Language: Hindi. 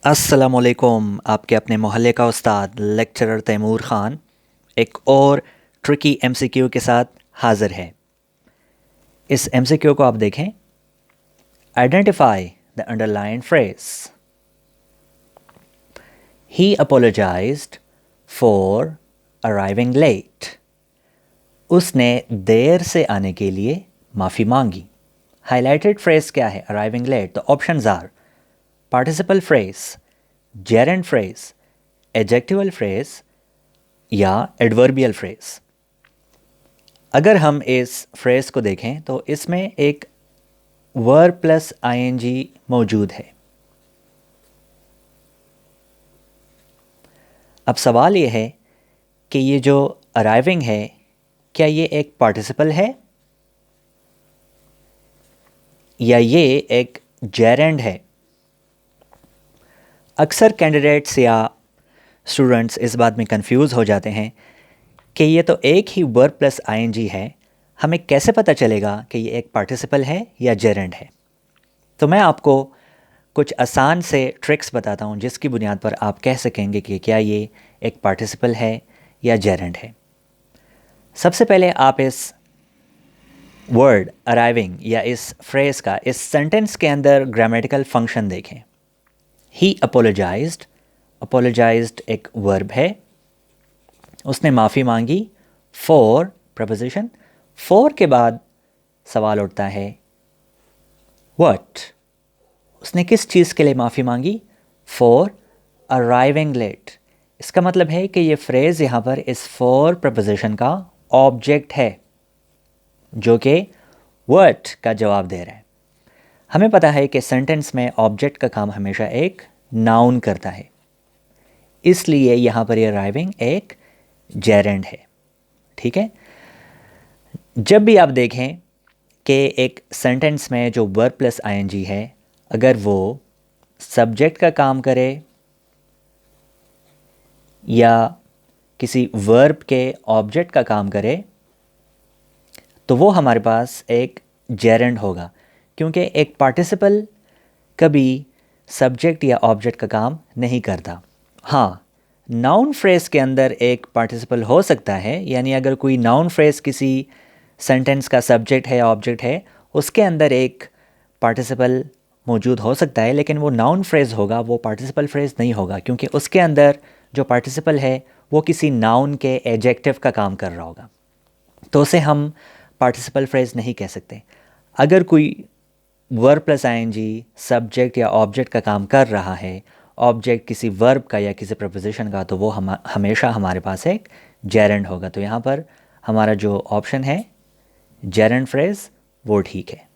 अस्सलामुअलैकुम। आपके अपने मोहल्ले का उस्ताद लेक्चरर तैमूर ख़ान एक और ट्रिकी एमसीक्यू के साथ हाज़िर है। इस एमसीक्यू को आप देखें। Identify the underline phrase. He apologised for arriving late. उसने देर से आने के लिए माफ़ी मांगी। हाईलाइटेड फ्रेज क्या है? Arriving late. तो options are participle phrase, gerund phrase, adjectival phrase या एडवर्बियल फ्रेज। अगर हम इस फ्रेज को देखें तो इसमें एक वर्ब प्लस आईएनजी मौजूद है। अब सवाल ये है कि ये जो अराइविंग है, क्या ये एक पार्टिसिपल है या ये एक जेरेंड है? अक्सर कैंडिडेट्स या स्टूडेंट्स इस बात में कंफ्यूज हो जाते हैं कि ये तो एक ही वर्ब प्लस आईएनजी है, हमें कैसे पता चलेगा कि ये एक पार्टिसिपल है या जेरेंड है? तो मैं आपको कुछ आसान से ट्रिक्स बताता हूँ जिसकी बुनियाद पर आप कह सकेंगे कि क्या ये एक पार्टिसिपल है या जेरेंड है। सबसे पहले आप इस वर्ड अराइविंग या इस फ्रेज़ का इस सेंटेंस के अंदर ग्रामेटिकल फंक्शन देखें। ही अपोलोजाइज्ड, अपोलोजाइज्ड एक वर्ब है, उसने माफ़ी मांगी। फॉर प्रपोजिशन, फॉर के बाद सवाल उठता है व्हाट, उसने किस चीज़ के लिए माफ़ी मांगी? For arriving late. इसका मतलब है कि ये फ्रेज़ यहाँ पर इस फॉर प्रपोजिशन का ऑब्जेक्ट है जो कि व्हाट का जवाब दे रहा है। हमें पता है कि सेंटेंस में ऑब्जेक्ट का काम हमेशा एक नाउन करता है, इसलिए यहाँ पर ये अराइविंग एक जेरेंड है। ठीक है। जब भी आप देखें कि एक सेंटेंस में जो वर्ब प्लस आईएनजी है, अगर वो सब्जेक्ट का काम करे या किसी वर्ब के ऑब्जेक्ट का काम करे, तो वो हमारे पास एक जेरेंड होगा, क्योंकि एक पार्टिसिपल कभी सब्जेक्ट या ऑब्जेक्ट का काम नहीं करता। हाँ, नाउन फ्रेज़ के अंदर एक पार्टिसिपल हो सकता है, यानी अगर कोई नाउन फ्रेज़ किसी सेंटेंस का सब्जेक्ट है या ऑब्जेक्ट है, उसके अंदर एक पार्टिसिपल मौजूद हो सकता है, लेकिन वो नाउन फ्रेज़ होगा, वो पार्टिसिपल फ्रेज़ नहीं होगा, क्योंकि उसके अंदर जो पार्टिसिपल है वो किसी नाउन के एडजेक्टिव का काम कर रहा होगा, तो उसे हम पार्टिसिपल फ्रेज़ नहीं कह सकते। अगर कोई वर्ब प्लस आईएनजी सब्जेक्ट या ऑब्जेक्ट का काम कर रहा है, ऑब्जेक्ट किसी वर्ब का या किसी प्रपोजिशन का, तो वो हमेशा हमारे पास एक जेरेंड होगा। तो यहाँ पर हमारा जो ऑप्शन है जेरेंड फ्रेज़ वो ठीक है।